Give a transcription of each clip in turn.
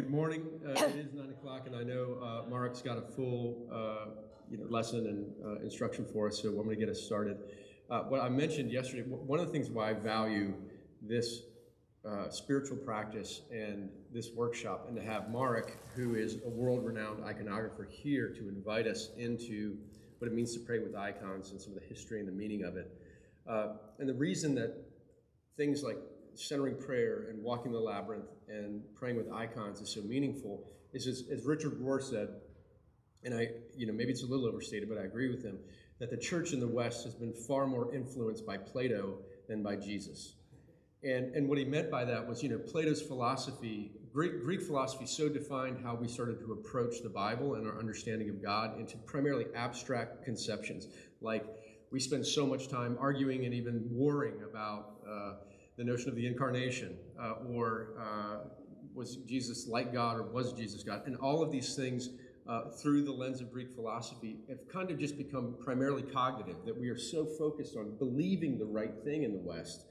Good morning. It is 9 o'clock, and I know Marek's got a full lesson and instruction for us, so I'm going to get us started. What I mentioned yesterday, one of the things why I value this spiritual practice and this workshop, and to have Marek, who is a world-renowned iconographer, here to invite us into what it means to pray with icons and some of the history and the meaning of it. And the reason that things like centering prayer and walking the labyrinth and praying with icons is so meaningful is, as Richard Rohr said, and maybe it's a little overstated, but I agree with him, that the church in the West has been far more influenced by Plato than by Jesus. And what he meant by that was, Plato's philosophy, Greek philosophy so defined how we started to approach the Bible and our understanding of God into primarily abstract conceptions. Like, we spend so much time arguing and even warring about the notion of the incarnation, or was Jesus like God, or was Jesus God? And all of these things, through the lens of Greek philosophy, have kind of just become primarily cognitive, that we are so focused on believing the right thing in the West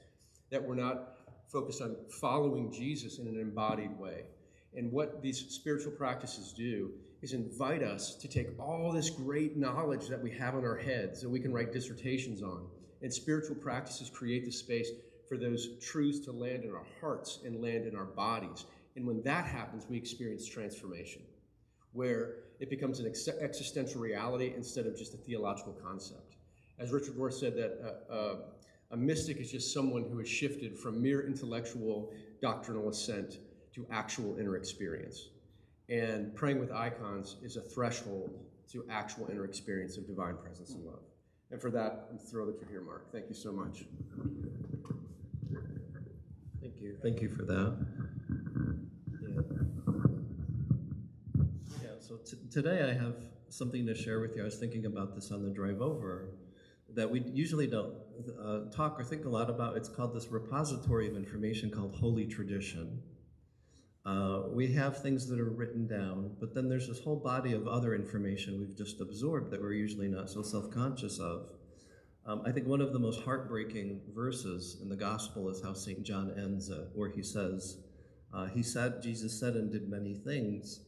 that we're not focused on following Jesus in an embodied way. And what these spiritual practices do is invite us to take all this great knowledge that we have in our heads that we can write dissertations on. And spiritual practices create the space for those truths to land in our hearts and land in our bodies. And when that happens, we experience transformation, where it becomes an existential reality instead of just a theological concept. As Richard Rohr said, that a mystic is just someone who has shifted from mere intellectual doctrinal assent to actual inner experience. And praying with icons is a threshold to actual inner experience of divine presence and love. And for that, I'm thrilled that you're here, Mark. Thank you so much. Thank you. Thank you for that. Yeah, so today I have something to share with you. I was thinking about this on the drive over, that we usually don't talk or think a lot about. It's called this repository of information called Holy Tradition. We have things that are written down, but then there's this whole body of other information we've just absorbed that we're usually not so self-conscious of. I think one of the most heartbreaking verses in the gospel is how St. John ends it, where he says, Jesus said and did many things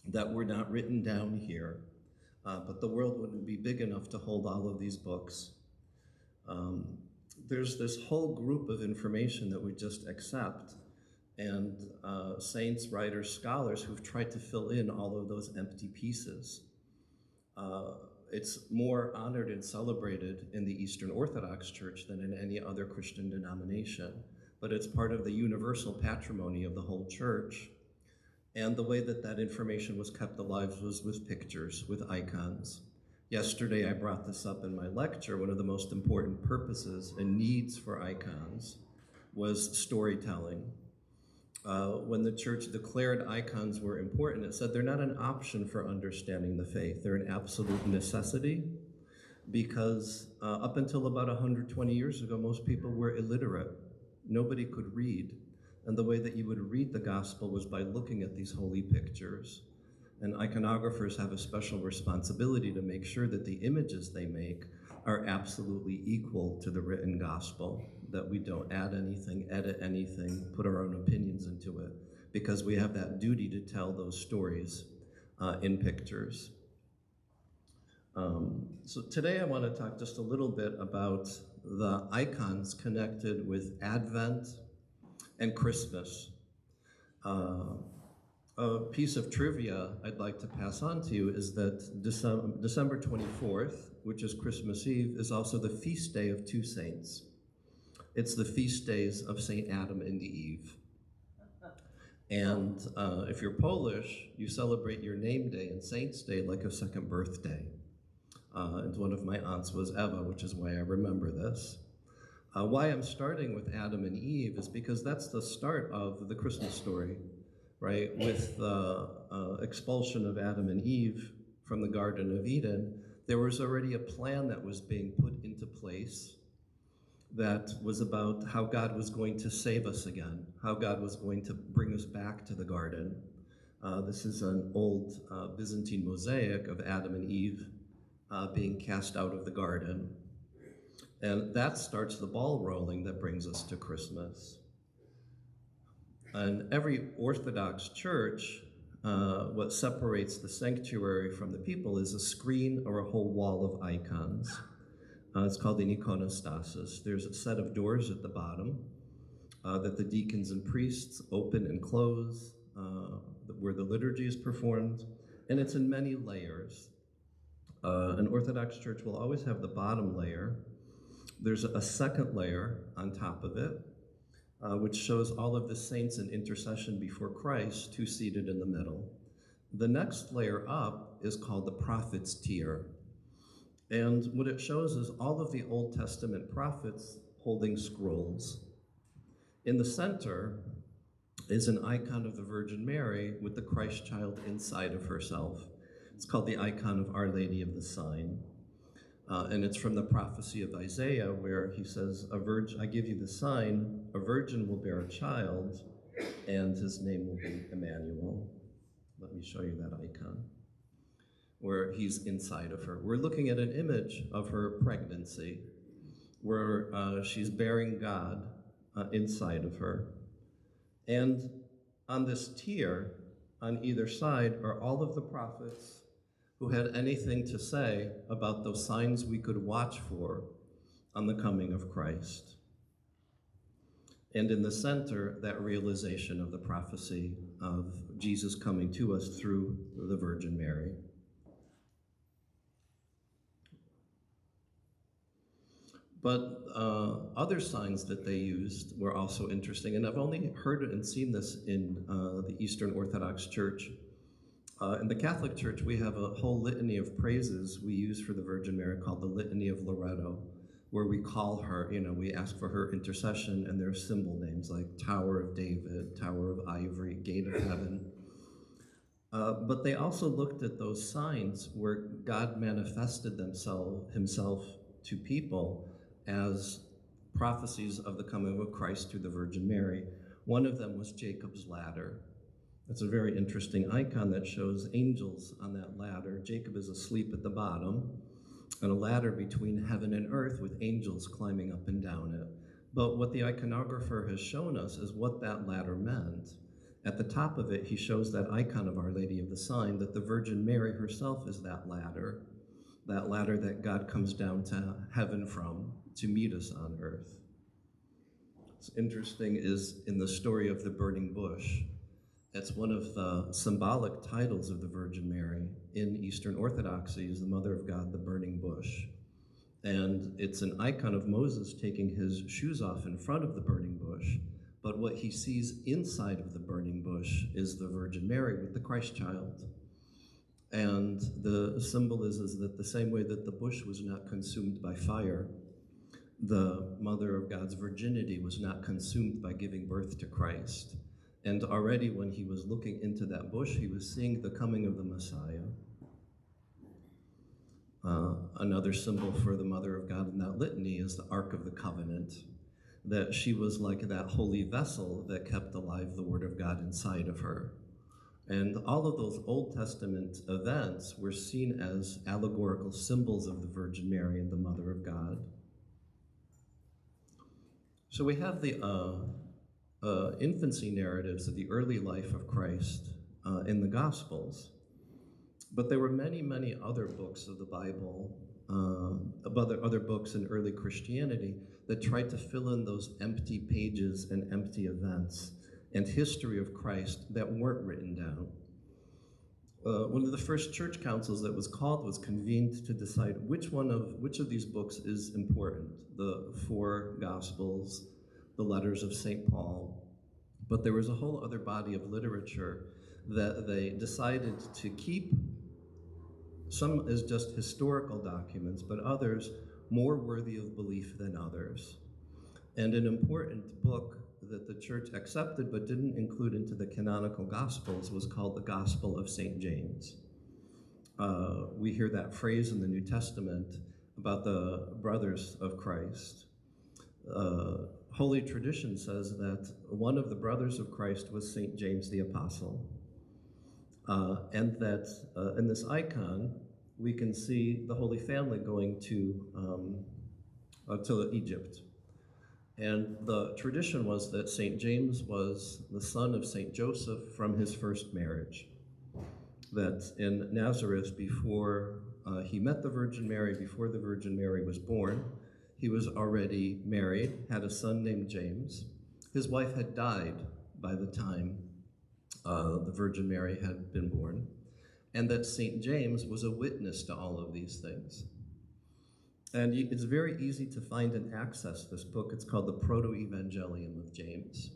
that were not written down here, but the world wouldn't be big enough to hold all of these books. There's this whole group of information that we just accept, and saints, writers, scholars who've tried to fill in all of those empty pieces. It's more honored and celebrated in the Eastern Orthodox Church than in any other Christian denomination, but it's part of the universal patrimony of the whole church. And the way that that information was kept alive was with pictures, with icons. Yesterday I brought this up in my lecture. One of the most important purposes and needs for icons was storytelling. When the church declared icons were important, it said they're not an option for understanding the faith. They're an absolute necessity, because up until about 120 years ago, most people were illiterate. Nobody could read. And the way that you would read the gospel was by looking at these holy pictures. And iconographers have a special responsibility to make sure that the images they make are absolutely equal to the written gospel, that we don't add anything, edit anything, put our own opinions into it, because we have that duty to tell those stories in pictures. So today I want to talk just a little bit about the icons connected with Advent and Christmas. A piece of trivia I'd like to pass on to you is that December 24th, which is Christmas Eve, is also the feast day of two saints. It's the feast days of St. Adam and Eve. And if you're Polish, you celebrate your name day and Saint's Day like a second birthday. And one of my aunts was Eva, which is why I remember this. Why I'm starting with Adam and Eve is because that's the start of the Christmas story, right? With the expulsion of Adam and Eve from the Garden of Eden, there was already a plan that was being put into place that was about how God was going to save us again, how God was going to bring us back to the garden. This is an old Byzantine mosaic of Adam and Eve being cast out of the garden. And that starts the ball rolling that brings us to Christmas. And every Orthodox church, what separates the sanctuary from the people is a screen or a whole wall of icons. It's called an iconostasis. There's a set of doors at the bottom that the deacons and priests open and close, where the liturgy is performed, and it's in many layers. An Orthodox church will always have the bottom layer. There's a second layer on top of it, which shows all of the saints in intercession before Christ, two seated in the middle. The next layer up is called the prophet's tier. And what it shows is all of the Old Testament prophets holding scrolls. In the center is an icon of the Virgin Mary with the Christ child inside of herself. It's called the icon of Our Lady of the Sign. And it's from the prophecy of Isaiah where he says, I give you the sign, a virgin will bear a child, and his name will be Emmanuel. Let me show you that icon, where he's inside of her. We're looking at an image of her pregnancy, where she's bearing God inside of her. And on this tier, on either side, are all of the prophets who had anything to say about those signs we could watch for on the coming of Christ. And in the center, that realization of the prophecy of Jesus coming to us through the Virgin Mary. But other signs that they used were also interesting, and I've only heard and seen this in the Eastern Orthodox Church. In the Catholic Church, we have a whole litany of praises we use for the Virgin Mary called the Litany of Loretto, where we call her, we ask for her intercession, and there are symbol names like Tower of David, Tower of Ivory, Gate of Heaven. But they also looked at those signs where God manifested himself to people as prophecies of the coming of Christ through the Virgin Mary. One of them was Jacob's ladder. It's a very interesting icon that shows angels on that ladder. Jacob is asleep at the bottom, and a ladder between heaven and earth with angels climbing up and down it. But what the iconographer has shown us is what that ladder meant. At the top of it, he shows that icon of Our Lady of the Sign, that the Virgin Mary herself is that ladder that God comes down to heaven from to meet us on earth. What's interesting is in the story of the burning bush, it's one of the symbolic titles of the Virgin Mary in Eastern Orthodoxy is the Mother of God, the burning bush. And it's an icon of Moses taking his shoes off in front of the burning bush, but what he sees inside of the burning bush is the Virgin Mary with the Christ child. And the symbol is that the same way that the bush was not consumed by fire, the Mother of God's virginity was not consumed by giving birth to Christ. And already when he was looking into that bush, he was seeing the coming of the Messiah. Another symbol for the Mother of God in that litany is the Ark of the Covenant, that she was like that holy vessel that kept alive the Word of God inside of her. And all of those Old Testament events were seen as allegorical symbols of the Virgin Mary and the Mother of God. So we have the infancy narratives of the early life of Christ in the Gospels. But there were many, many other books of the Bible, other books in early Christianity that tried to fill in those empty pages and empty events and history of Christ that weren't written down. One of the first church councils that was called was convened to decide which of these books is important, the 4 Gospels, the letters of St. Paul. But there was a whole other body of literature that they decided to keep, some as just historical documents, but others more worthy of belief than others. And an important book that the church accepted but didn't include into the canonical Gospels was called the Gospel of St. James. We hear that phrase in the New Testament about the brothers of Christ. Holy tradition says that one of the brothers of Christ was St. James the Apostle. And that in this icon, we can see the Holy Family going to Egypt. And the tradition was that St. James was the son of St. Joseph from his first marriage. That in Nazareth, before he met the Virgin Mary, before the Virgin Mary was born, he was already married, had a son named James. His wife had died by the time the Virgin Mary had been born, and that St. James was a witness to all of these things. And it's very easy to find and access this book. It's called the Proto-Evangelium of James.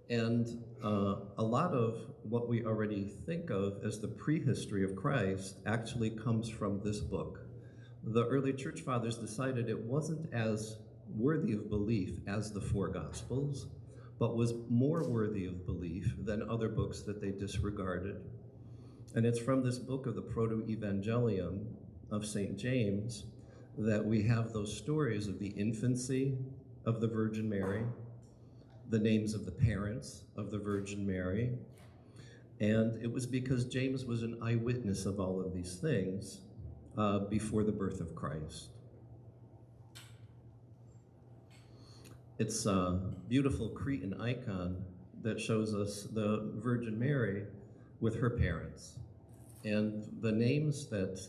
And a lot of what we already think of as the prehistory of Christ actually comes from this book. The early church fathers decided it wasn't as worthy of belief as the four Gospels, but was more worthy of belief than other books that they disregarded. And it's from this book of the Proto-Evangelium of St. James that we have those stories of the infancy of the Virgin Mary, the names of the parents of the Virgin Mary, and it was because James was an eyewitness of all of these things before the birth of Christ. It's a beautiful Cretan icon that shows us the Virgin Mary with her parents. And the names that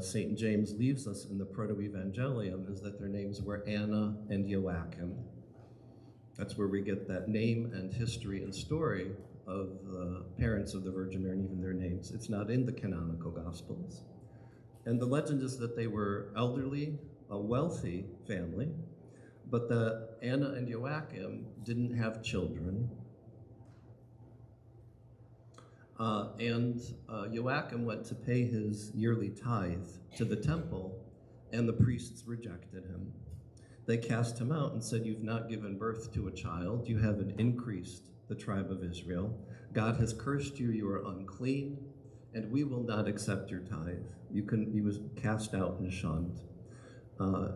St. James leaves us in the Proto-Evangelium is that their names were Anna and Joachim. That's where we get that name and history and story of the parents of the Virgin Mary and even their names. It's not in the canonical Gospels. And the legend is that they were elderly, a wealthy family, but that Anna and Joachim didn't have children. Joachim went to pay his yearly tithe to the temple, and the priests rejected him. They cast him out and said, "You've not given birth to a child. You haven't increased the tribe of Israel. God has cursed you. You are unclean, and we will not accept your tithe." He was cast out and shunned.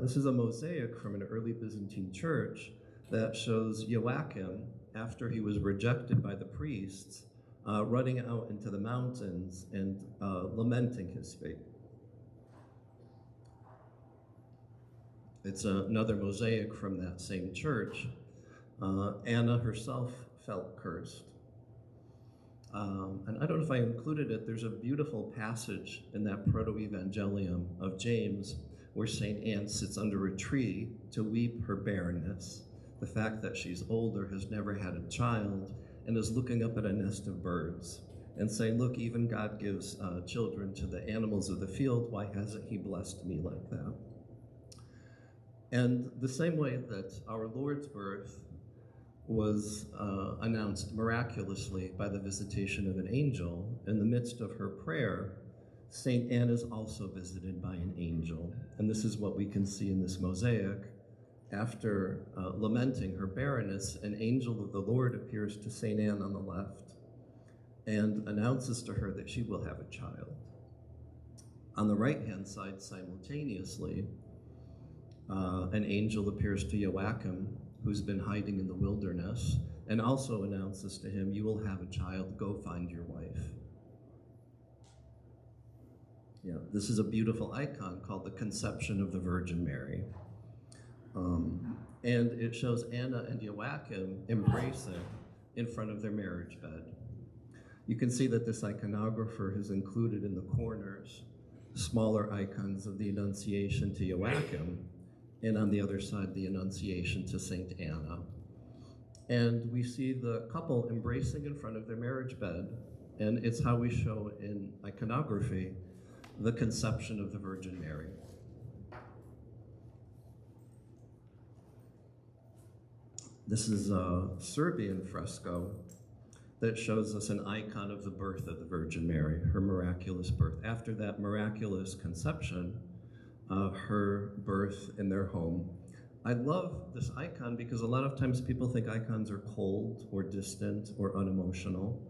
This is a mosaic from an early Byzantine church that shows Joachim, after he was rejected by the priests, running out into the mountains and lamenting his fate. It's another mosaic from that same church. Anna herself felt cursed. And I don't know if I included it, there's a beautiful passage in that Proto-Evangelium of James where St. Anne sits under a tree to weep her barrenness, the fact that she's older, has never had a child, and is looking up at a nest of birds and saying, "Look, even God gives children to the animals of the field. Why hasn't he blessed me like that?" And the same way that our Lord's birth was announced miraculously by the visitation of an angel, in the midst of her prayer, St. Anne is also visited by an angel. And this is what we can see in this mosaic. After lamenting her barrenness, an angel of the Lord appears to St. Anne on the left and announces to her that she will have a child. On the right-hand side, simultaneously, an angel appears to Joachim, who's been hiding in the wilderness, and also announces to him, "You will have a child, go find your wife." Yeah, this is a beautiful icon called the Conception of the Virgin Mary. And it shows Anna and Joachim embracing in front of their marriage bed. You can see that this iconographer has included in the corners smaller icons of the Annunciation to Joachim, and on the other side, the Annunciation to St. Anna. And we see the couple embracing in front of their marriage bed, and it's how we show in iconography the conception of the Virgin Mary. This is a Serbian fresco that shows us an icon of the birth of the Virgin Mary, her miraculous birth. After that miraculous conception, her birth in their home. I love this icon because a lot of times people think icons are cold or distant or unemotional.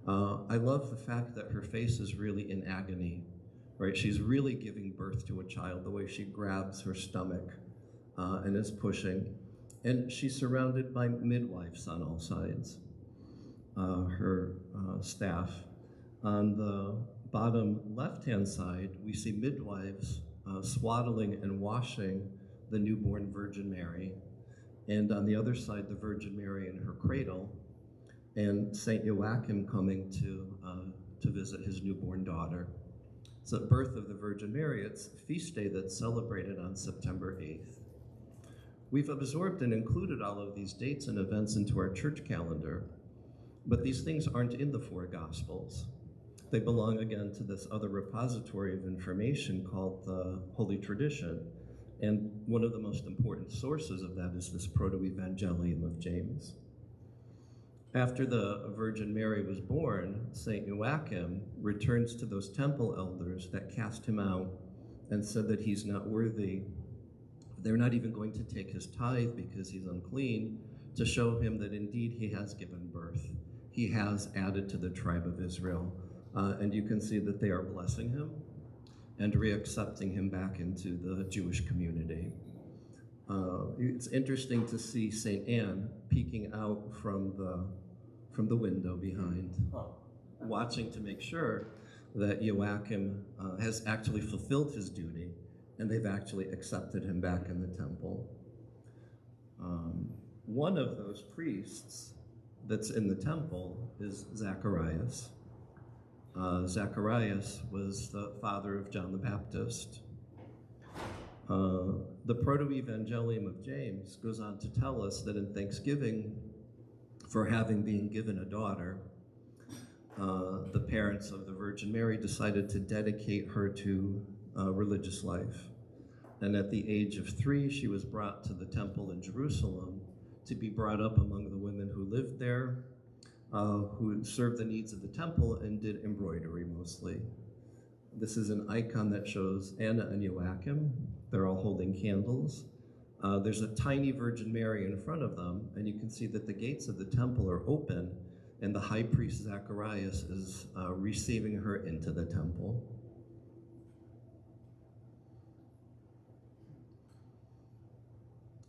I love the fact that her face is really in agony, right? She's really giving birth to a child, the way she grabs her stomach and is pushing. And she's surrounded by midwives on all sides. Her staff. On the bottom left-hand side, we see midwives swaddling and washing the newborn Virgin Mary. and on the other side, the Virgin Mary in her cradle, and Saint Joachim coming to visit his newborn daughter. It's the birth of the Virgin Mary. It's a feast day that's celebrated on September 8th. We've absorbed and included all of these dates and events into our church calendar, but these things aren't in the four Gospels. They belong again to this other repository of information called the Holy Tradition, and one of the most important sources of that is this Proto-Evangelium of James. After the Virgin Mary was born, Saint Joachim returns to those temple elders that cast him out and said that he's not worthy. They're not even going to take his tithe because he's unclean, to show him that indeed he has given birth. He has added to the tribe of Israel. And you can see that they are blessing him and reaccepting him back into the Jewish community. It's interesting to see St. Anne peeking out from the window behind, watching to make sure that Joachim has actually fulfilled his duty, and they've actually accepted him back in the temple. One of those priests that's in the temple is Zacharias. Zacharias was the father of John the Baptist. The Proto-Evangelium of James goes on to tell us that in thanksgiving for having been given a daughter, the parents of the Virgin Mary decided to dedicate her to religious life. And at the age of 3, she was brought to the temple in Jerusalem to be brought up among the women who lived there, who served the needs of the temple and did embroidery mostly. This is an icon that shows Anna and Joachim. They're all holding candles. There's a tiny Virgin Mary in front of them, and you can see that the gates of the temple are open, and the high priest Zacharias is receiving her into the temple.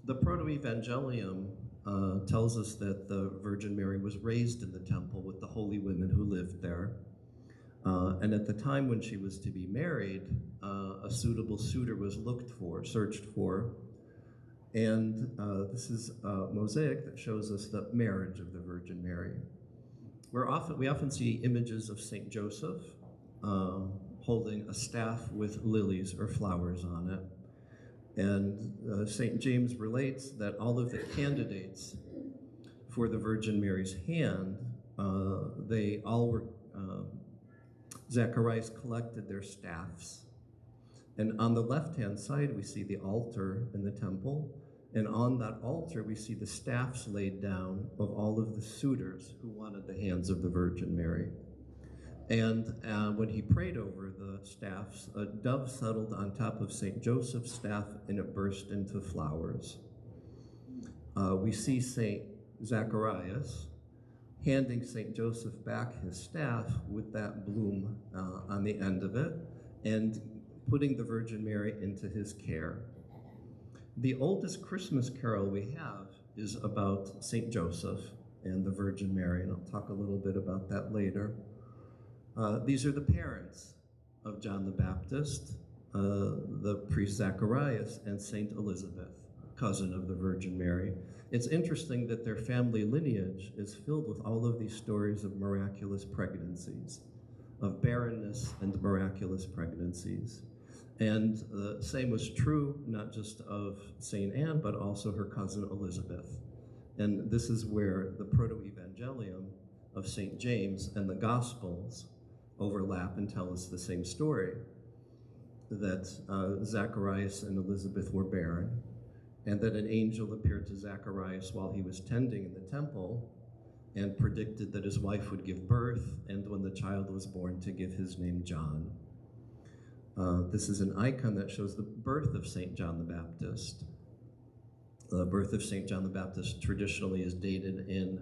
The Proto-Evangelium tells us that the Virgin Mary was raised in the temple with the holy women who lived there. And at the time when she was to be married, a suitable suitor was searched for. And this is a mosaic that shows us the marriage of the Virgin Mary. We often see images of Saint Joseph holding a staff with lilies or flowers on it. And St. James relates that all of the candidates for the Virgin Mary's hand, they all were, Zacharias collected their staffs. And on the left-hand side, we see the altar in the temple. And on that altar, we see the staffs laid down of all of the suitors who wanted the hands of the Virgin Mary. And when he prayed over the staffs, a dove settled on top of St. Joseph's staff, and it burst into flowers. We see St. Zacharias handing St. Joseph back his staff with that bloom on the end of it, and putting the Virgin Mary into his care. The oldest Christmas carol we have is about St. Joseph and the Virgin Mary, and I'll talk a little bit about that later. These are the parents of John the Baptist, the priest Zacharias, and Saint Elizabeth, cousin of the Virgin Mary. It's interesting that their family lineage is filled with all of these stories of miraculous pregnancies, of barrenness and miraculous pregnancies. And the same was true not just of Saint Anne, but also her cousin Elizabeth. And this is where the Proto-Evangelium of St. James and the Gospels overlap and tell us the same story, that Zacharias and Elizabeth were barren, and that an angel appeared to Zacharias while he was tending in the temple and predicted that his wife would give birth, and when the child was born, to give his name John. This is an icon that shows the birth of St. John the Baptist. The birth of St. John the Baptist traditionally is dated in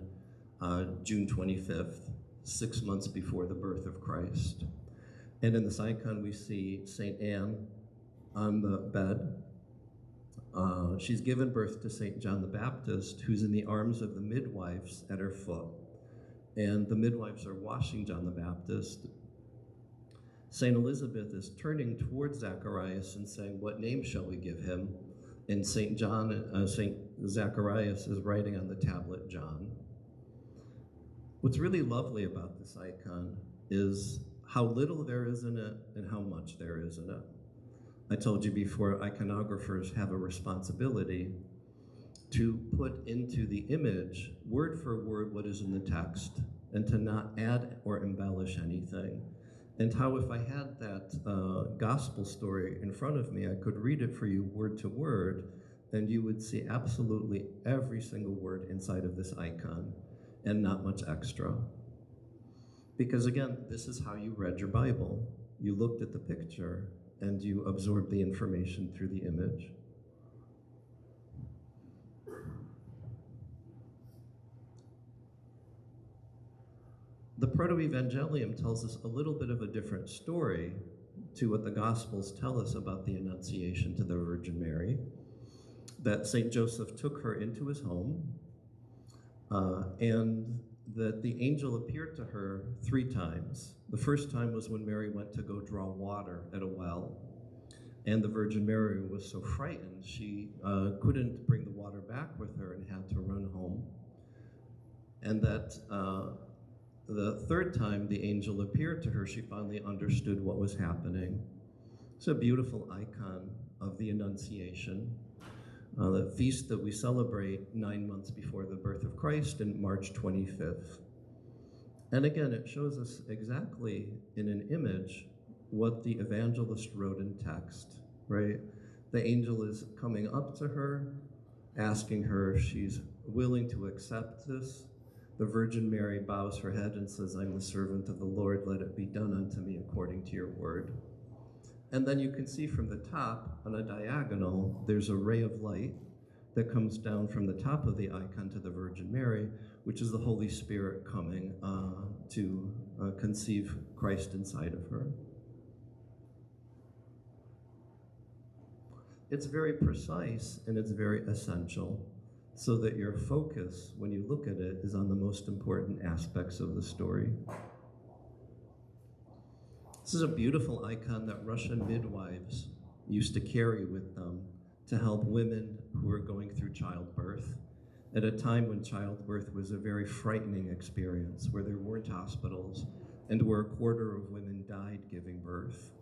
June 25th, 6 months before the birth of Christ. And in this icon, we see St. Anne on the bed. She's given birth to St. John the Baptist, who's in the arms of the midwives at her foot. And the midwives are washing John the Baptist. St. Elizabeth is turning towards Zacharias and saying, "What name shall we give him?" And St. Zacharias is writing on the tablet John. What's really lovely about this icon is how little there is in it and how much there is in it. I told you before, iconographers have a responsibility to put into the image, word for word, what is in the text, and to not add or embellish anything. And how if I had that gospel story in front of me, I could read it for you word to word, and you would see absolutely every single word inside of this icon, and not much extra. Because again, this is how you read your Bible. You looked at the picture, and you absorbed the information through the image. The Proto-Evangelium tells us a little bit of a different story to what the Gospels tell us about the Annunciation to the Virgin Mary, that St. Joseph took her into his home, and that the angel appeared to her 3 times. The first time was when Mary went to go draw water at a well, and the Virgin Mary was so frightened she couldn't bring the water back with her and had to run home. And that the third time the angel appeared to her, she finally understood what was happening. It's a beautiful icon of the Annunciation, the feast that we celebrate 9 months before the birth of Christ in March 25th. And again, it shows us exactly in an image what the evangelist wrote in text, right? The angel is coming up to her, asking her if she's willing to accept this. The Virgin Mary bows her head and says, "I'm the servant of the Lord, let it be done unto me according to your word." And then you can see from the top, on a diagonal, there's a ray of light that comes down from the top of the icon to the Virgin Mary, which is the Holy Spirit coming to conceive Christ inside of her. It's very precise and it's very essential, so that your focus, when you look at it, is on the most important aspects of the story. This is a beautiful icon that Russian midwives used to carry with them to help women who were going through childbirth at a time when childbirth was a very frightening experience, where there weren't hospitals and where 1/4 of women died giving birth.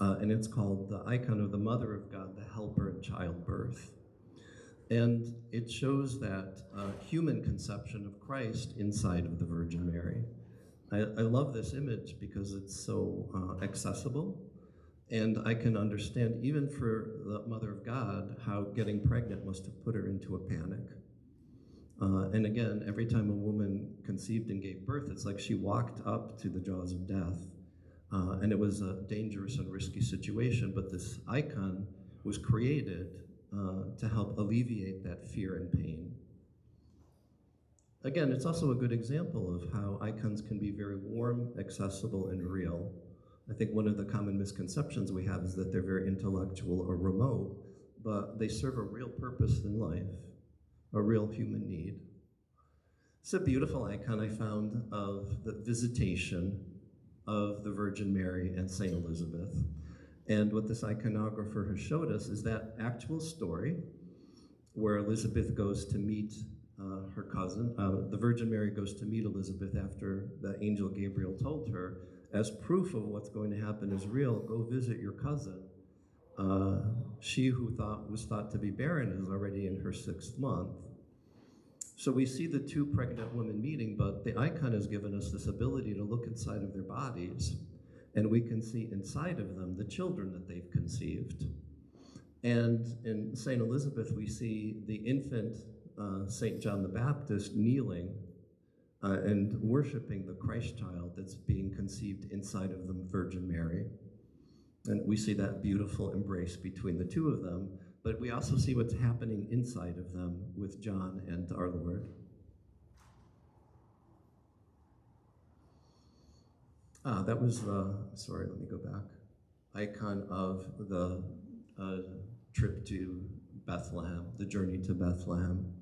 And it's called the icon of the Mother of God, the helper in childbirth. And it shows that human conception of Christ inside of the Virgin Mary. I love this image because it's so accessible, and I can understand, even for the Mother of God, how getting pregnant must have put her into a panic. And again, every time a woman conceived and gave birth, it's like she walked up to the jaws of death. And it was a dangerous and risky situation, but this icon was created to help alleviate that fear and pain. Again, it's also a good example of how icons can be very warm, accessible, and real. I think one of the common misconceptions we have is that they're very intellectual or remote, but they serve a real purpose in life, a real human need. It's a beautiful icon I found of the visitation of the Virgin Mary and St. Elizabeth. And what this iconographer has showed us is that actual story where Elizabeth goes to meet her cousin. The Virgin Mary goes to meet Elizabeth after the angel Gabriel told her, as proof of what's going to happen is real, go visit your cousin. She who was thought to be barren is already in her 6th month. So we see the 2 pregnant women meeting, but the icon has given us this ability to look inside of their bodies, and we can see inside of them the children that they've conceived. And in St. Elizabeth, we see the infant St. John the Baptist kneeling and worshiping the Christ child that's being conceived inside of the Virgin Mary. And we see that beautiful embrace between the 2 of them, but we also see what's happening inside of them with John and our Lord. That was the, sorry, let me go back, icon of the trip to Bethlehem, the journey to Bethlehem,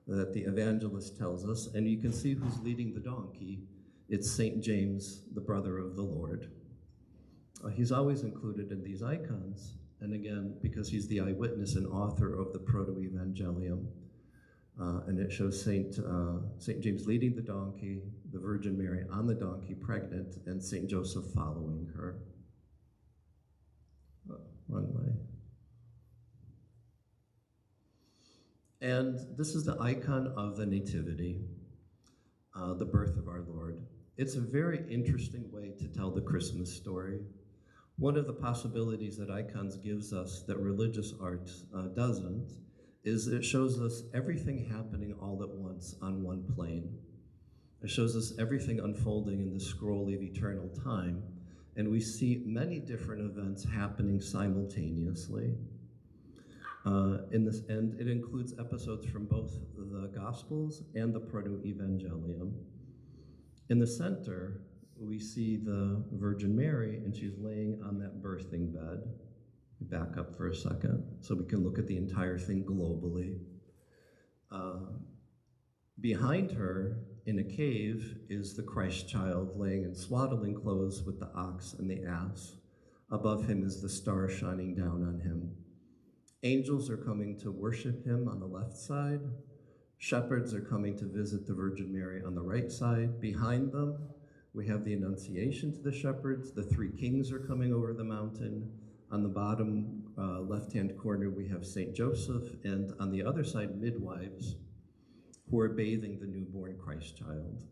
that the evangelist tells us, and you can see who's leading the donkey. It's St. James, the brother of the Lord. He's always included in these icons, and again, because he's the eyewitness and author of the Proto-Evangelium. And it shows Saint James leading the donkey, the Virgin Mary on the donkey, pregnant, and Saint Joseph following her. Wrong way. And this is the icon of the Nativity, the birth of our Lord. It's a very interesting way to tell the Christmas story. One of the possibilities that icons gives us that religious art doesn't is it shows us everything happening all at once on one plane. It shows us everything unfolding in the scroll of eternal time, and we see many different events happening simultaneously. And it includes episodes from both the Gospels and the Proto-Evangelium. In the center, we see the Virgin Mary, and she's laying on that birthing bed. Back up for a second so we can look at the entire thing globally. Behind her, in a cave, is the Christ child laying in swaddling clothes with the ox and the ass. Above him is the star shining down on him. Angels are coming to worship him on the left side. Shepherds are coming to visit the Virgin Mary on the right side. Behind them, we have the Annunciation to the shepherds. The three kings are coming over the mountain. On the bottom left-hand corner, we have Saint Joseph, and on the other side, midwives who are bathing the newborn Christ child.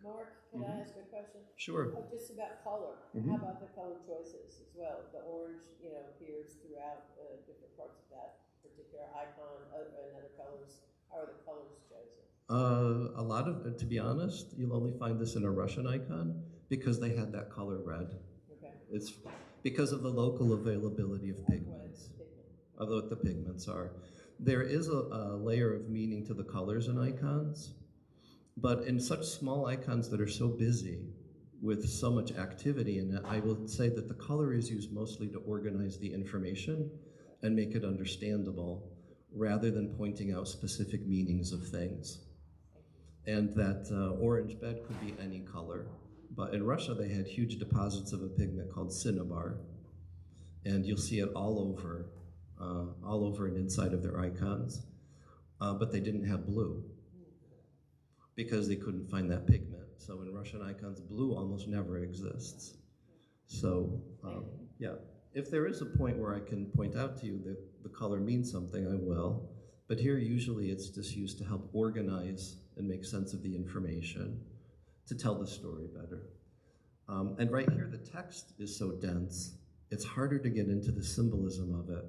Mark, can I ask a question? Sure. Oh, just about color. How about the color choices as well? The orange, appears throughout different parts of that particular icon, and other colors. How are the colors chosen? A lot of, to be honest, you'll only find this in a Russian icon because they had that color red. Okay. It's because of the local availability of pigments, of what the pigments are. There is a layer of meaning to the colors in icons, but in such small icons that are so busy with so much activity in it, I will say that the color is used mostly to organize the information and make it understandable, rather than pointing out specific meanings of things. And that orange bed could be any color. But in Russia, they had huge deposits of a pigment called cinnabar, and you'll see it all over and inside of their icons. But they didn't have blue because they couldn't find that pigment. So in Russian icons, blue almost never exists. So yeah, if there is a point where I can point out to you that the color means something, I will. But here, usually it's just used to help organize and make sense of the information, to tell the story better. And right here, the text is so dense, it's harder to get into the symbolism of it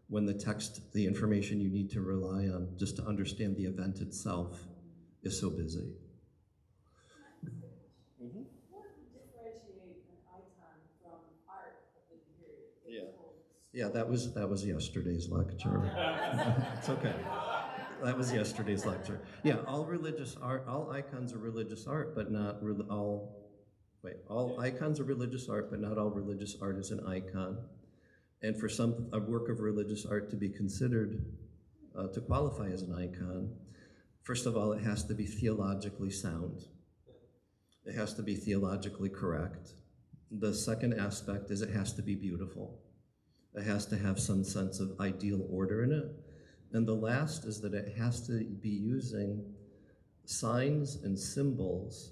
when the text, the information you need to rely on just to understand the event itself, is so busy. What would differentiate an icon from art of the period? Yeah, that was yesterday's lecture. It's okay. That was yesterday's lecture. Yeah, all religious art, all icons are religious art, but not all. Wait, all icons are religious art, but not all religious art is an icon. And for a work of religious art to be considered to qualify as an icon, first of all, it has to be theologically sound. It has to be theologically correct. The second aspect is it has to be beautiful. It has to have some sense of ideal order in it. And the last is that it has to be using signs and symbols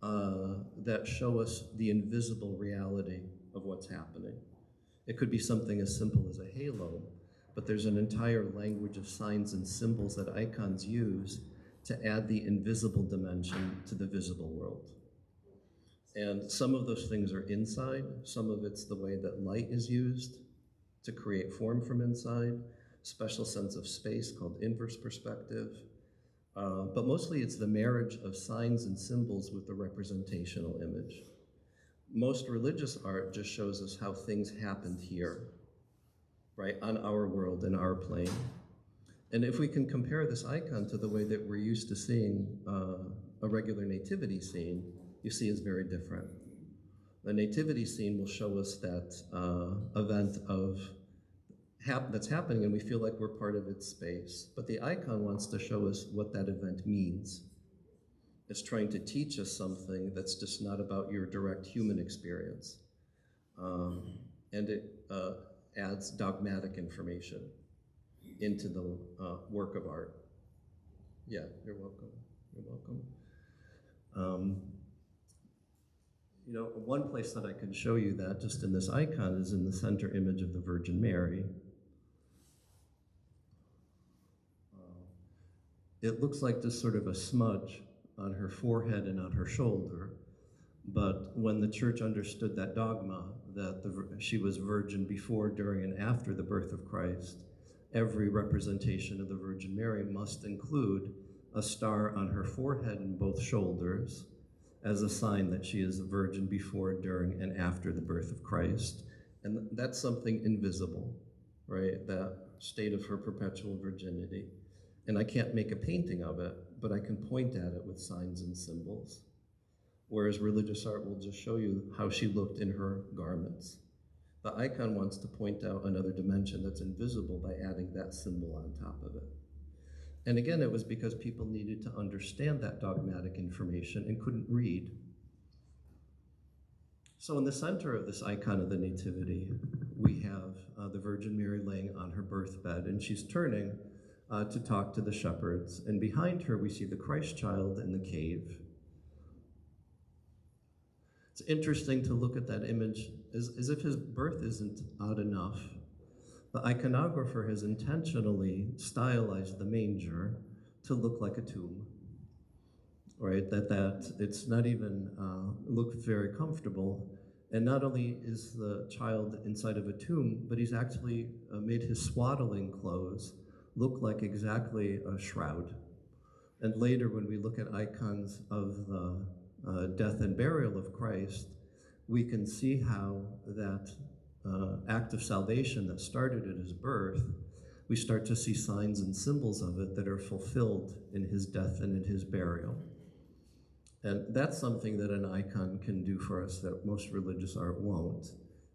that show us the invisible reality of what's happening. It could be something as simple as a halo, but there's an entire language of signs and symbols that icons use to add the invisible dimension to the visible world. And some of those things are inside, some of it's the way that light is used to create form from inside, special sense of space called inverse perspective. But mostly it's the marriage of signs and symbols with the representational image. Most religious art just shows us how things happened here, right, on our world, in our plane. And if we can compare this icon to the way that we're used to seeing a regular nativity scene, you see it's very different. The nativity scene will show us that event that's happening, and we feel like we're part of its space. But the icon wants to show us what that event means. It's trying to teach us something that's just not about your direct human experience. And it adds dogmatic information into the work of art. Yeah, you're welcome. You're welcome. You know, one place that I can show you that just in this icon is in the center image of the Virgin Mary. It looks like just sort of a smudge on her forehead and on her shoulder, but when the church understood that dogma, that she was virgin before, during, and after the birth of Christ, every representation of the Virgin Mary must include a star on her forehead and both shoulders as a sign that she is a virgin before, during, and after the birth of Christ. And that's something invisible, right? That state of her perpetual virginity. And I can't make a painting of it, but I can point at it with signs and symbols. Whereas religious art will just show you how she looked in her garments. The icon wants to point out another dimension that's invisible by adding that symbol on top of it. And again, it was because people needed to understand that dogmatic information and couldn't read. So in the center of this icon of the Nativity, we have the Virgin Mary laying on her birth bed, and she's turning to talk to the shepherds. And behind her, we see the Christ child in the cave. It's interesting to look at that image as if his birth isn't odd enough. The iconographer has intentionally stylized the manger to look like a tomb, right? That it's not even look very comfortable. And not only is the child inside of a tomb, but he's actually made his swaddling clothes look like exactly a shroud. And later, when we look at icons of the death and burial of Christ, we can see how that act of salvation that started at his birth, we start to see signs and symbols of it that are fulfilled in his death and in his burial. And that's something that an icon can do for us that most religious art won't,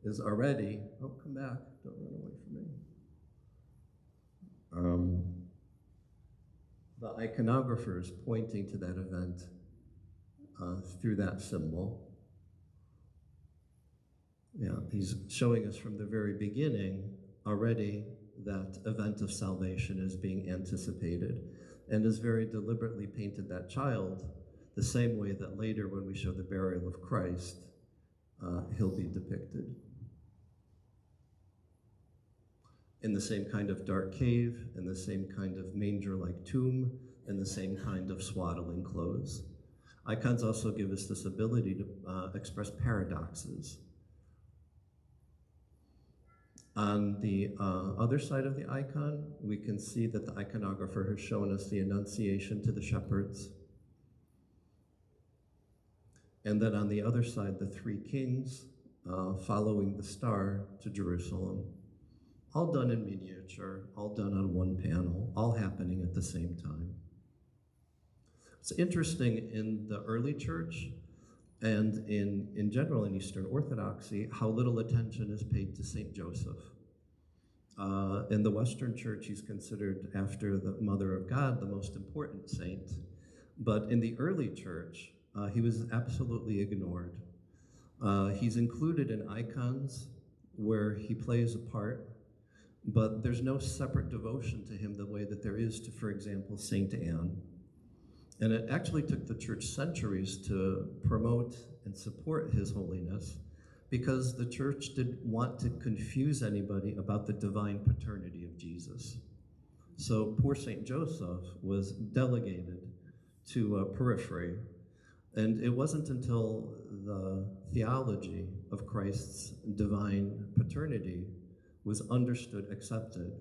is already, oh, come back, don't run away from me. The iconographer is pointing to that event through that symbol. Yeah, he's showing us from the very beginning already that event of salvation is being anticipated, and has very deliberately painted that child the same way that later when we show the burial of Christ, he'll be depicted. In the same kind of dark cave, in the same kind of manger-like tomb, and the same kind of swaddling clothes. Icons also give us this ability to express paradoxes. On the other side of the icon, we can see that the iconographer has shown us the Annunciation to the shepherds. And then on the other side, the three kings following the star to Jerusalem. All done in miniature, all done on one panel, all happening at the same time. It's interesting in the early church and in general in Eastern Orthodoxy, how little attention is paid to Saint Joseph. In the Western Church, he's considered, after the Mother of God, the most important saint. But in the early church, he was absolutely ignored. He's included in icons where he plays a part, but there's no separate devotion to him the way that there is to, for example, Saint Anne. And it actually took the church centuries to promote and support his holiness, because the church didn't want to confuse anybody about the divine paternity of Jesus. So poor Saint Joseph was delegated to a periphery. And it wasn't until the theology of Christ's divine paternity was understood, accepted,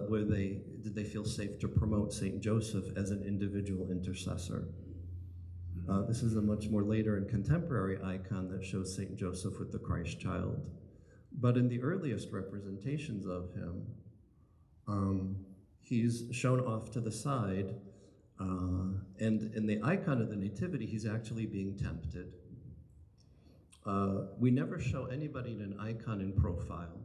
where did they feel safe to promote Saint Joseph as an individual intercessor. This is a much more later and contemporary icon that shows Saint Joseph with the Christ child. But in the earliest representations of him, he's shown off to the side, and in the icon of the Nativity, he's actually being tempted. We never show anybody in an icon in profile.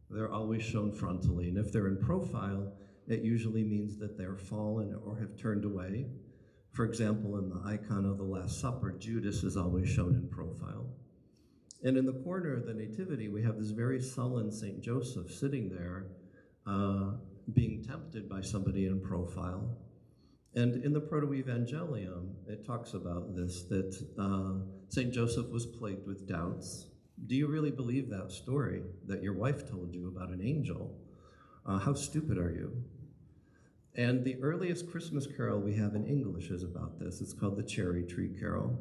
They're always shown frontally, and if they're in profile, it usually means that they're fallen or have turned away. For example, in the icon of the Last Supper, Judas is always shown in profile. And in the corner of the Nativity, we have this very sullen St. Joseph sitting there, being tempted by somebody in profile. And in the Proto-Evangelium, it talks about this, that St. Joseph was plagued with doubts. Do you really believe that story that your wife told you about an angel? How stupid are you? And the earliest Christmas carol we have in English is about this. It's called the Cherry Tree Carol,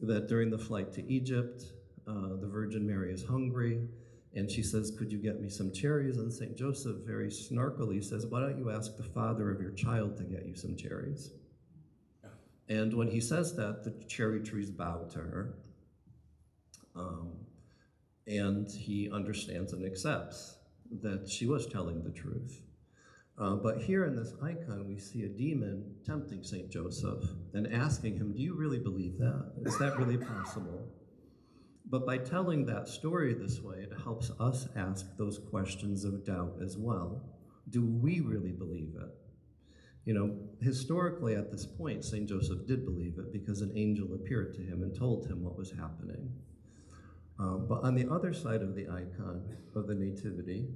that during the flight to Egypt, the Virgin Mary is hungry, and she says, could you get me some cherries? And St. Joseph very snarkily says, why don't you ask the father of your child to get you some cherries? And when he says that, the cherry trees bow to her, and he understands and accepts that she was telling the truth. But here in this icon, we see a demon tempting St. Joseph and asking him, do you really believe that? Is that really possible? But by telling that story this way, it helps us ask those questions of doubt as well. Do we really believe it? You know, historically at this point, St. Joseph did believe it because an angel appeared to him and told him what was happening. But on the other side of the icon of the Nativity,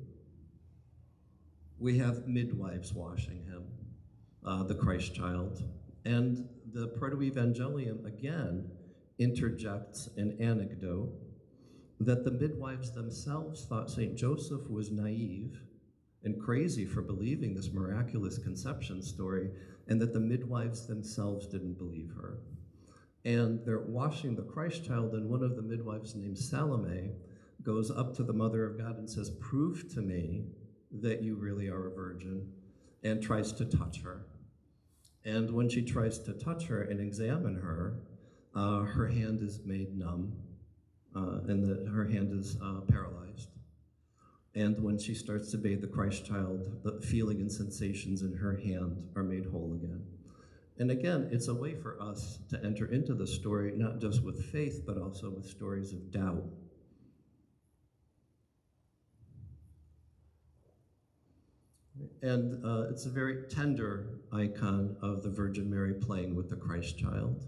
we have midwives washing him, the Christ child. And the Proto-Evangelium, again, interjects an anecdote that the midwives themselves thought St. Joseph was naive and crazy for believing this miraculous conception story, and that the midwives themselves didn't believe her. And they're washing the Christ child, and one of the midwives named Salome goes up to the Mother of God and says, prove to me that you really are a virgin, and tries to touch her. And when she tries to touch her and examine her, her hand is made numb, and her hand is paralyzed. And when she starts to bathe the Christ child, the feeling and sensations in her hand are made whole again. And again, it's a way for us to enter into the story, not just with faith, but also with stories of doubt. And it's a very tender icon of the Virgin Mary playing with the Christ child.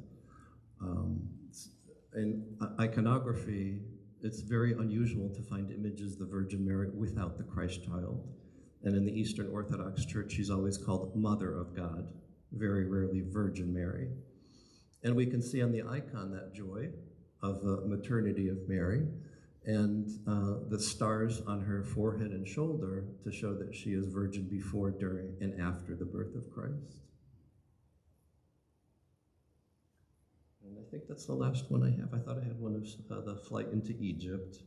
In iconography, it's very unusual to find images of the Virgin Mary without the Christ child. And in the Eastern Orthodox Church, she's always called Mother of God, very rarely Virgin Mary. And we can see on the icon that joy of the maternity of Mary, and the stars on her forehead and shoulder to show that she is virgin before, during, and after the birth of Christ. And I think that's the last one I have. I thought I had one of the flight into Egypt.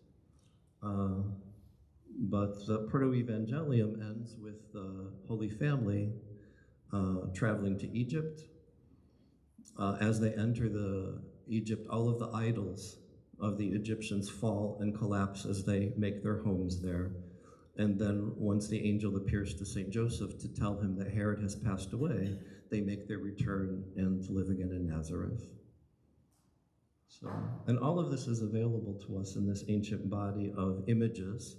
But the Proto-Evangelium ends with the Holy Family traveling to Egypt. As they enter Egypt, all of the idols of the Egyptians fall and collapse as they make their homes there. And then once the angel appears to St. Joseph to tell him that Herod has passed away, they make their return and live again in Nazareth. So, and all of this is available to us in this ancient body of images,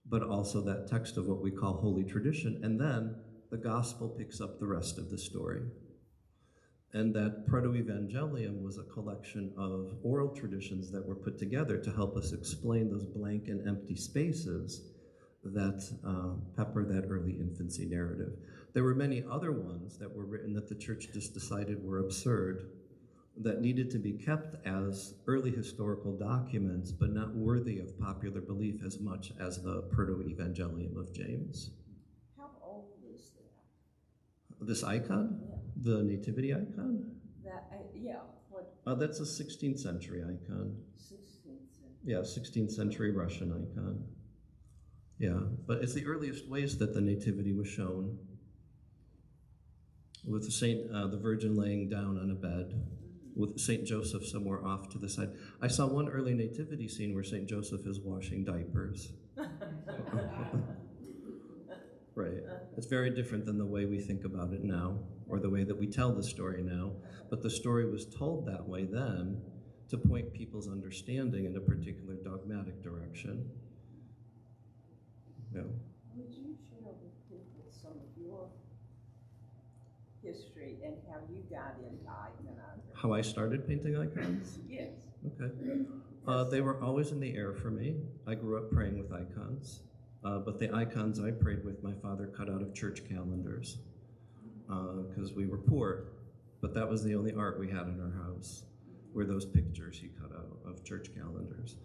but also that text of what we call Holy Tradition. And then the gospel picks up the rest of the story. And that Proto-Evangelium was a collection of oral traditions that were put together to help us explain those blank and empty spaces that pepper that early infancy narrative. There were many other ones that were written that the church just decided were absurd, that needed to be kept as early historical documents, but not worthy of popular belief as much as the Proto-Evangelium of James. How old is that? This icon? Yeah. The Nativity icon? Yeah. What? That's a 16th century icon. 16th century. Yeah, 16th century Russian icon. Yeah, but it's the earliest ways that the Nativity was shown, with the Virgin laying down on a bed, with St. Joseph somewhere off to the side. I saw one early nativity scene where St. Joseph is washing diapers. Right. It's very different than the way we think about it now, or the way that we tell the story now. But the story was told that way then to point people's understanding in a particular dogmatic direction. Yeah. Would you share with people some of your history and how you got into iconography? How I started painting icons? Yes. Okay. They were always in the air for me. I grew up praying with icons, but the icons I prayed with, my father cut out of church calendars because we were poor, but that was the only art we had in our house, were those pictures he cut out of church calendars.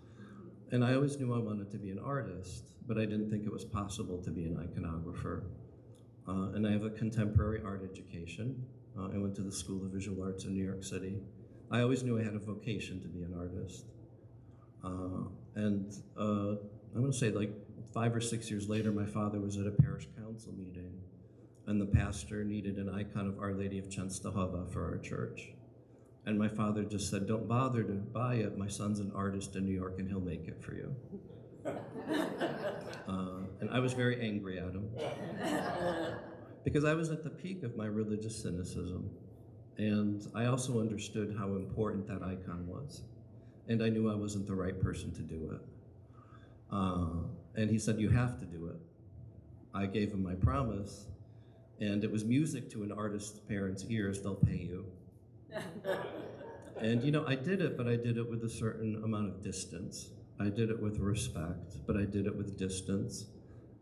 And I always knew I wanted to be an artist, but I didn't think it was possible to be an iconographer. And I have a contemporary art education. I went to the School of Visual Arts in New York City. I always knew I had a vocation to be an artist. I'm gonna say like 5 or 6 years later, my father was at a parish council meeting and the pastor needed an icon of Our Lady of Częstochowa for our church. And my father just said, don't bother to buy it. My son's an artist in New York and he'll make it for you. And I was very angry at him because I was at the peak of my religious cynicism. And I also understood how important that icon was. And I knew I wasn't the right person to do it. And he said, you have to do it. I gave him my promise, and it was music to an artist's parents' ears, they'll pay you. And you know, I did it, but I did it with a certain amount of distance. I did it with respect, but I did it with distance.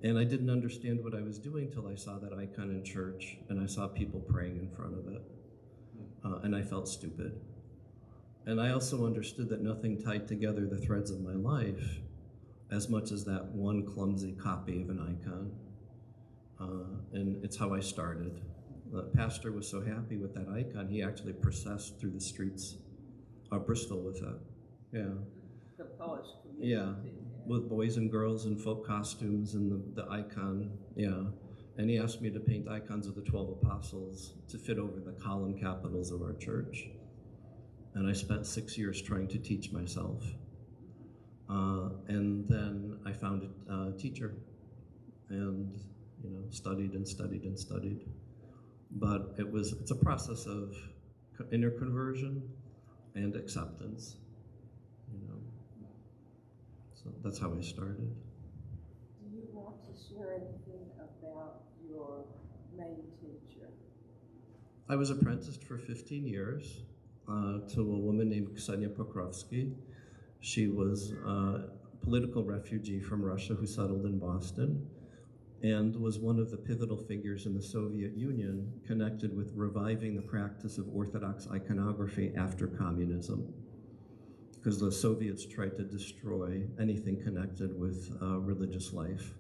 And I didn't understand what I was doing till I saw that icon in church, and I saw people praying in front of it. And I felt stupid. And I also understood that nothing tied together the threads of my life as much as that one clumsy copy of an icon. And it's how I started. The pastor was so happy with that icon, he actually processed through the streets of Bristol with it. Yeah. The Polish community. Yeah, with boys and girls in folk costumes and the icon, yeah. And he asked me to paint icons of the 12 apostles to fit over the column capitals of our church. And I spent 6 years trying to teach myself. And then I found a teacher and, you know, studied and studied and studied. But it's a process of inner conversion and acceptance, you know. So that's how I started. Do you want to share anything about your main teacher? I was apprenticed for 15 years to a woman named Ksenia Pokrovsky. She was a political refugee from Russia who settled in Boston and was one of the pivotal figures in the Soviet Union connected with reviving the practice of Orthodox iconography after communism, because the Soviets tried to destroy anything connected with religious life.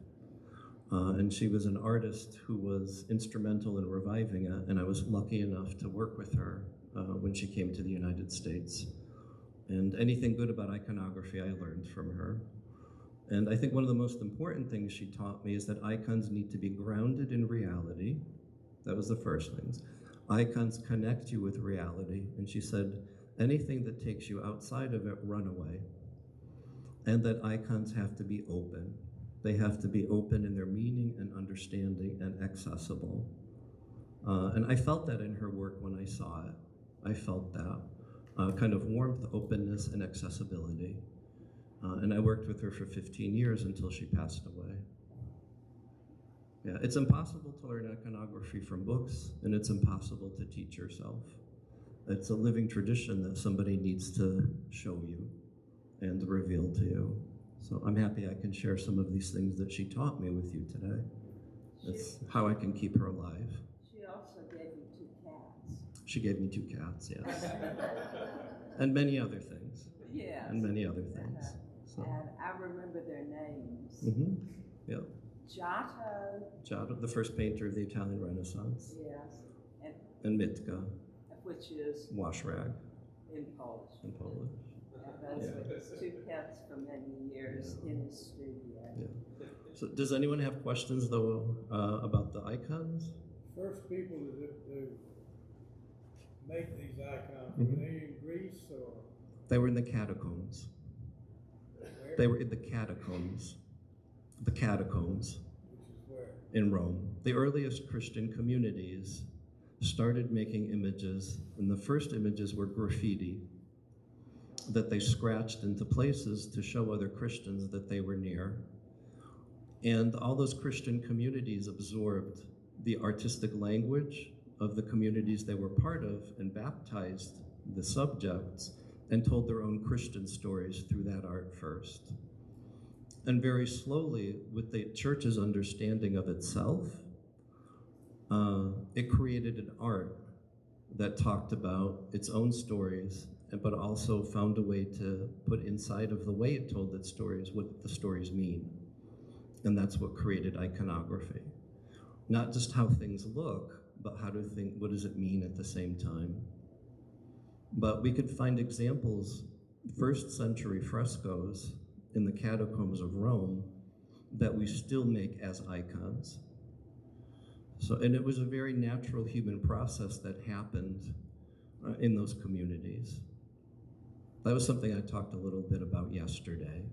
And she was an artist who was instrumental in reviving it, and I was lucky enough to work with her when she came to the United States. And anything good about iconography I learned from her. And I think one of the most important things she taught me is that icons need to be grounded in reality. That was the first thing. Icons connect you with reality. And she said, anything that takes you outside of it, run away. And that icons have to be open. They have to be open in their meaning and understanding and accessible. And I felt that in her work when I saw it. I felt that kind of warmth, openness, and accessibility. And I worked with her for 15 years until she passed away. Yeah, it's impossible to learn iconography from books, and it's impossible to teach yourself. It's a living tradition that somebody needs to show you and reveal to you. So I'm happy I can share some of these things that she taught me with you today. That's how I can keep her alive. She also gave you 2 cats. She gave me 2 cats, yes. And many other things. Yes. And many other things. So. And I remember their names. Mm-hmm. Yep. Giotto. The first painter of the Italian Renaissance. Yes. And Mitka. Which is Washrag. in Polish. In Polish. And those were 2 cats for many years in the studio. Yeah. So does anyone have questions though about the icons? First people to make these icons, were they in Greece or? They were in the catacombs. Where? They were in the catacombs. The catacombs. Which is where? In Rome. The earliest Christian communities started making images, and the first images were graffiti that they scratched into places to show other Christians that they were near. And all those Christian communities absorbed the artistic language of the communities they were part of and baptized the subjects and told their own Christian stories through that art first. And very slowly, with the church's understanding of itself, it created an art that talked about its own stories, but also found a way to put inside of the way it told its stories what the stories mean. And that's what created iconography. Not just how things look, but what does it mean at the same time? But we could find examples, first century frescoes in the catacombs of Rome that we still make as icons. So, and it was a very natural human process that happened in those communities. That was something I talked a little bit about yesterday,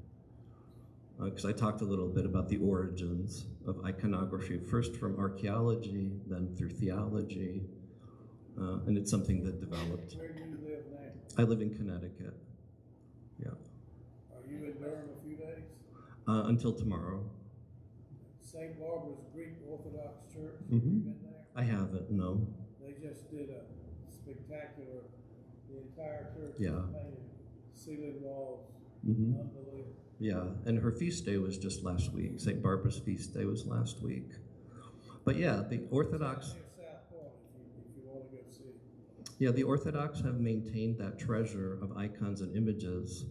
because I talked a little bit about the origins of iconography, first from archaeology, then through theology, and it's something that developed. Where do you live now? I live in Connecticut. Yeah. Are you in Durham a few days? Until tomorrow. St. Barbara's Greek Orthodox Church, Mhm. have you been there? I haven't, no. They just did a spectacular, the entire church Yeah. was painted, ceiling walls, Mhm. unbelievable. Yeah, and her feast day was just last week. St. Barbara's feast day was last week. But yeah, the Orthodox, It's near South Point if you want to go see it. yeah, the Orthodox have maintained that treasure of icons and images.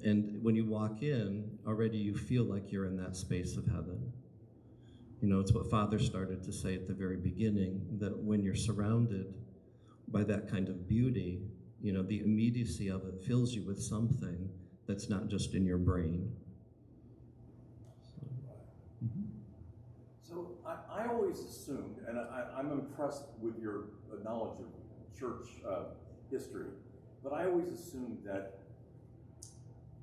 And when you walk in, already you feel like you're in that space of heaven. You know, it's what Father started to say at the very beginning, that when you're surrounded by that kind of beauty, you know, the immediacy of it fills you with something that's not just in your brain. So I always assumed, and I'm impressed with your knowledge of church history, but I always assumed that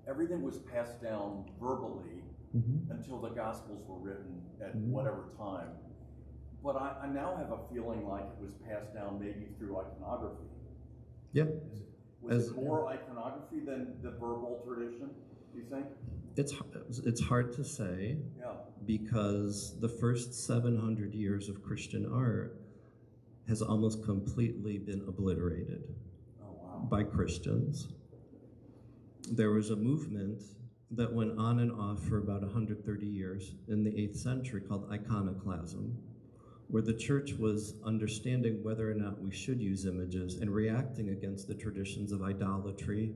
everything was passed down verbally until the Gospels were written at whatever time. But I now have a feeling like it was passed down maybe through iconography. Yeah. Was it more iconography than the verbal tradition, do you think? It's hard to say, Yeah. because the first 700 years of Christian art has almost completely been obliterated by Christians. There was a movement that went on and off for about 130 years in the 8th century called iconoclasm, where the church was understanding whether or not we should use images and reacting against the traditions of idolatry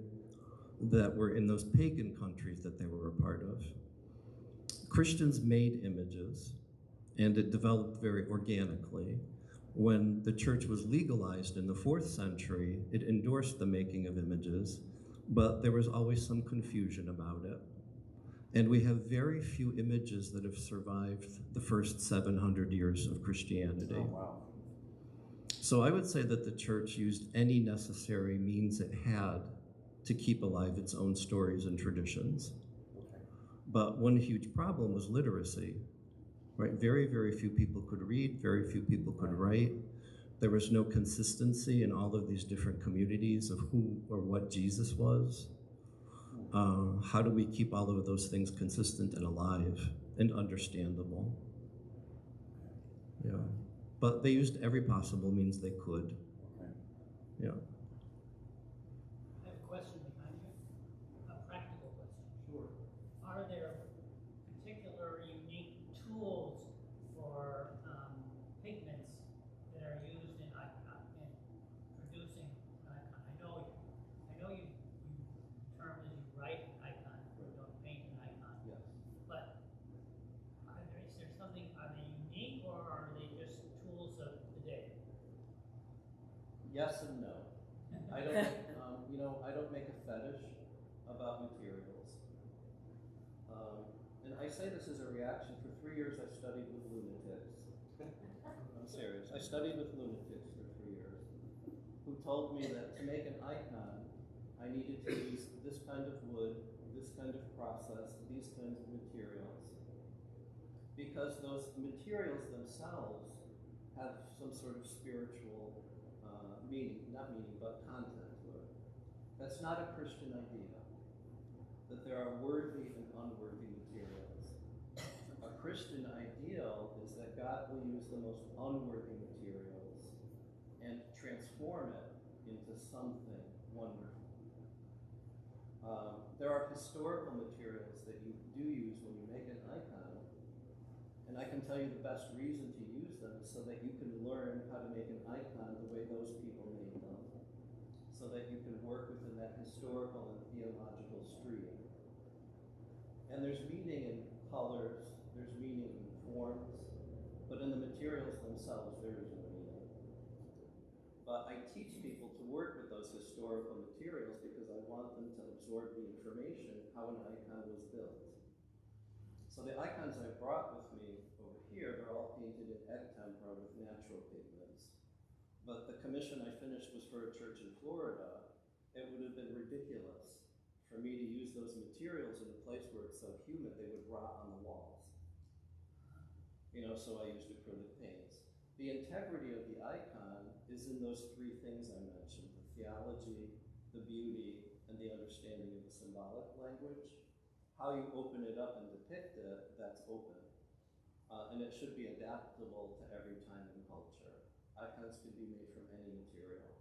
that were in those pagan countries that they were a part of. Christians made images, and it developed very organically. When the church was legalized in the 4th century, it endorsed the making of images, but there was always some confusion about it. And we have very few images that have survived the first 700 years of Christianity. Oh, wow. So I would say that the church used any necessary means it had to keep alive its own stories and traditions. Okay. But one huge problem was literacy, right? Very, very few people could read, very few people could write. There was no consistency in all of these different communities of who or what Jesus was. How do we keep all of those things consistent and alive and understandable? Yeah. But they used every possible means they could. Okay. Yeah. I have a question behind you, a practical question. Sure. Are there particular unique tools for pigments that are used in producing an icon? I know you term as you write an icon, you don't paint an icon. Yes. But are they unique, or are they just tools of the day? Yes and no. I don't, I don't make a fetish about materials. And I say this as a reaction. For 3 years, I studied with lunatics. I'm serious. I studied with lunatics for 3 years, who told me that to make an icon, I needed to use this kind of wood, this kind of process, these kinds of materials, because those materials themselves have some sort of spiritual but content to it. That's not a Christian idea, that there are worthy and unworthy materials. A Christian ideal is that God will use the most unworthy materials and transform it into something wonderful. There are historical materials that you do use when you make an icon, and I can tell you the best reason to use them is so that you can learn how to make an icon the way those people made them, so that you can work within that historical and theological stream. And there's meaning in colors, there's meaning in forms, but in the materials themselves there is no meaning. But I teach people to work with those historical materials because I want them to absorb the information how an icon was built. So the icons I brought with me over here, they're all painted in egg tempera with natural pigments. But the commission I finished was for a church in Florida. It would have been ridiculous for me to use those materials in a place where it's so humid they would rot on the walls. So I used acrylic paints. The integrity of the icon is in those three things I mentioned: the theology, the beauty, and the understanding of the symbolic language. How you open it up and depict it, that's open. And it should be adaptable to every time and culture. Icons can be made from any material.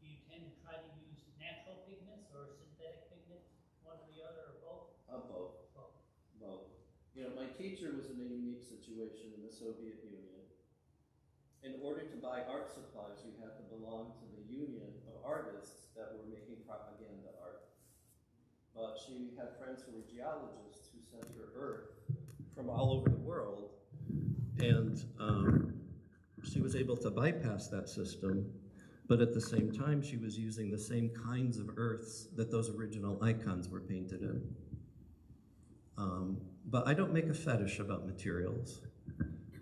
Do you tend to try to use natural pigments or synthetic pigments, one or the other, or both? Both. Both. Both. My teacher was in a unique situation in the Soviet Union. In order to buy art supplies, you had to belong to the union of artists that were making propaganda art. But she had friends who were geologists who sent her earth from all over the world, and she was able to bypass that system, but at the same time she was using the same kinds of earths that those original icons were painted in. But I don't make a fetish about materials,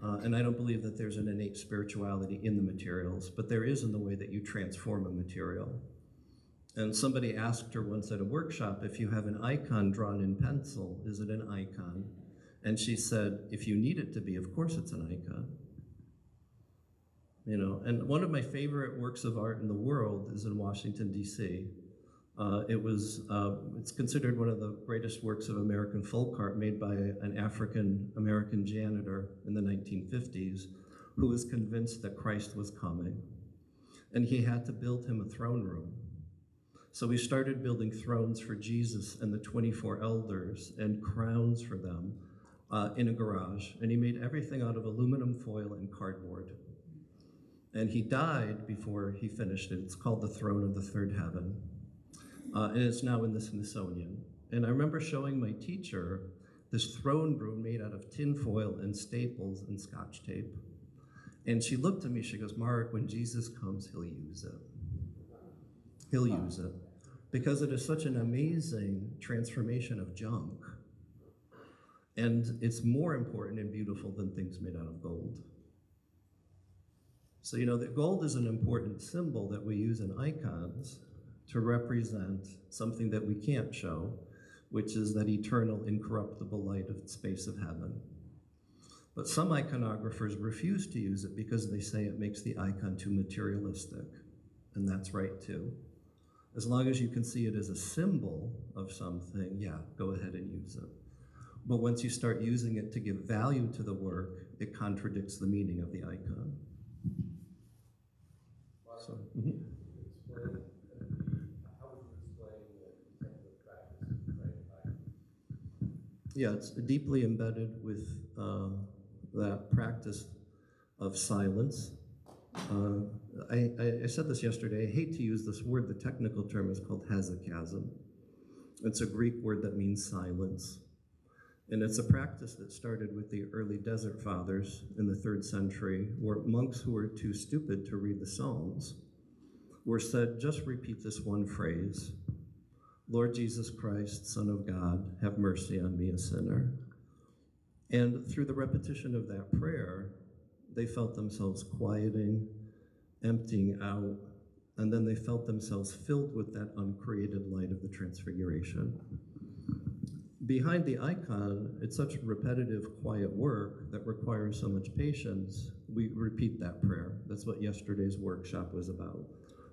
and I don't believe that there's an innate spirituality in the materials, but there is in the way that you transform a material. And somebody asked her once at a workshop, if you have an icon drawn in pencil, is it an icon? And she said, if you need it to be, of course it's an icon. And one of my favorite works of art in the world is in Washington, D.C. It's considered one of the greatest works of American folk art, made by an African-American janitor in the 1950s who was convinced that Christ was coming. And he had to build him a throne room. So we started building thrones for Jesus and the 24 elders and crowns for them in a garage. And he made everything out of aluminum foil and cardboard. And he died before he finished it. It's called the Throne of the Third Heaven. And it's now in the Smithsonian. And I remember showing my teacher this throne room made out of tin foil and staples and Scotch tape. And she looked at me, she goes, Mark, when Jesus comes, he'll use it. He'll use it. Because it is such an amazing transformation of junk. And it's more important and beautiful than things made out of gold. So, that gold is an important symbol that we use in icons to represent something that we can't show, which is that eternal, incorruptible light of the space of heaven. But some iconographers refuse to use it because they say it makes the icon too materialistic. And that's right, too. As long as you can see it as a symbol of something, yeah, go ahead and use it. But once you start using it to give value to the work, it contradicts the meaning of the icon. So, How would you explain the contemplative practice of creating icons? Yeah, it's deeply embedded with that practice of silence. I said this yesterday, I hate to use this word, the technical term is called hesychasm. It's a Greek word that means silence. And it's a practice that started with the early desert fathers in the 3rd century, where monks who were too stupid to read the Psalms were said, just repeat this one phrase, Lord Jesus Christ, Son of God, have mercy on me, a sinner. And through the repetition of that prayer, they felt themselves quieting, emptying out, and then they felt themselves filled with that uncreated light of the Transfiguration. Behind the icon, it's such repetitive, quiet work that requires so much patience, we repeat that prayer. That's what yesterday's workshop was about,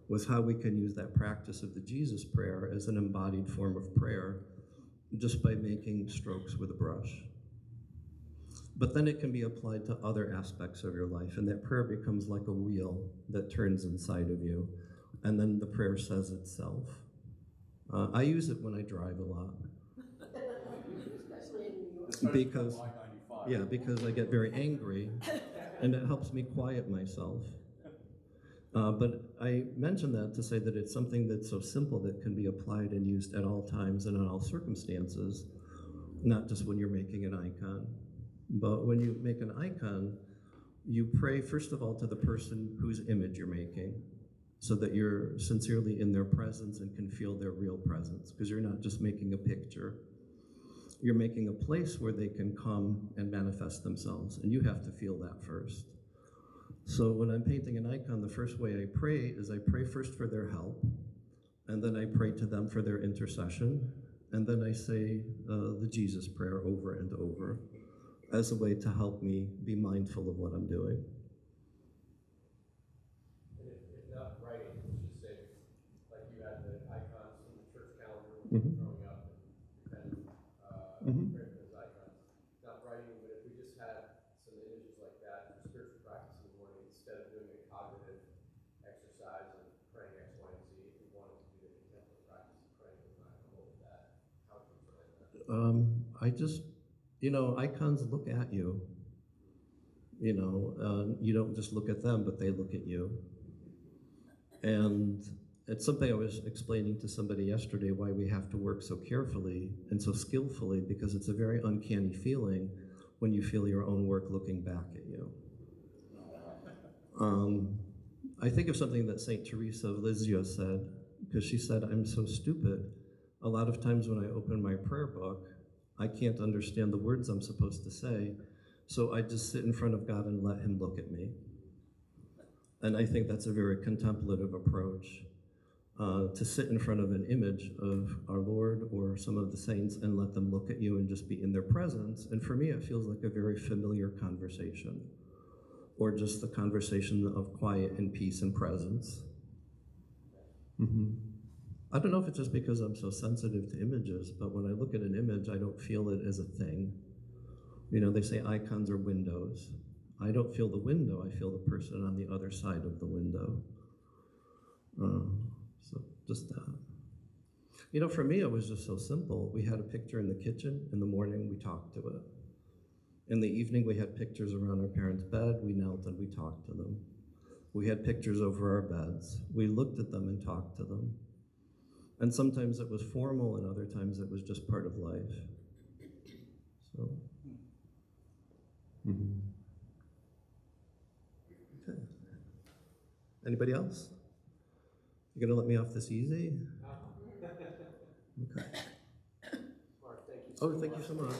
was how we can use that practice of the Jesus prayer as an embodied form of prayer just by making strokes with a brush. But then it can be applied to other aspects of your life, and that prayer becomes like a wheel that turns inside of you. and then the prayer says itself. I use it when I drive a lot. Because, yeah, because I get very angry, and it helps me quiet myself. But I mention that to say that it's something that's so simple that can be applied and used at all times and in all circumstances, not just when you're making an icon. But when you make an icon, you pray, first of all, to the person whose image you're making, so that you're sincerely in their presence and can feel their real presence, because you're not just making a picture. You're making a place where they can come and manifest themselves, and you have to feel that first. So when I'm painting an icon, the first way I pray is I pray first for their help, and then I pray to them for their intercession, and then I say the Jesus prayer over and over as a way to help me be mindful of what I'm doing. And if not writing, let's just say, like you had the icons in the church calendar when you were growing up, and praying for those icons. Not writing, but if we just had some images like that for spiritual practice in the morning, instead of doing a cognitive exercise of praying X, Y, and Z, if we wanted to do the contemplative practice of praying with an icon, what would that, how would you explain that? I just, icons look at you. You don't just look at them, but they look at you. And it's something I was explaining to somebody yesterday, why we have to work so carefully and so skillfully, because it's a very uncanny feeling when you feel your own work looking back at you. I think of something that St. Teresa of Lisieux said, because she said, I'm so stupid. A lot of times when I open my prayer book, I can't understand the words I'm supposed to say, so I just sit in front of God and let him look at me. And I think that's a very contemplative approach, to sit in front of an image of our Lord or some of the saints and let them look at you and just be in their presence. And for me, it feels like a very familiar conversation, or just the conversation of quiet and peace and presence. I don't know if it's just because I'm so sensitive to images, but when I look at an image, I don't feel it as a thing. They say icons are windows. I don't feel the window, I feel the person on the other side of the window. So just that. For me, it was just so simple. We had a picture in the kitchen. In the morning, we talked to it. In the evening, we had pictures around our parents' bed. We knelt and we talked to them. We had pictures over our beds. We looked at them and talked to them. And sometimes it was formal, and other times it was just part of life. So. Okay. Anybody else? You gonna let me off this easy? Okay. Mark, thank you Oh, thank you so much.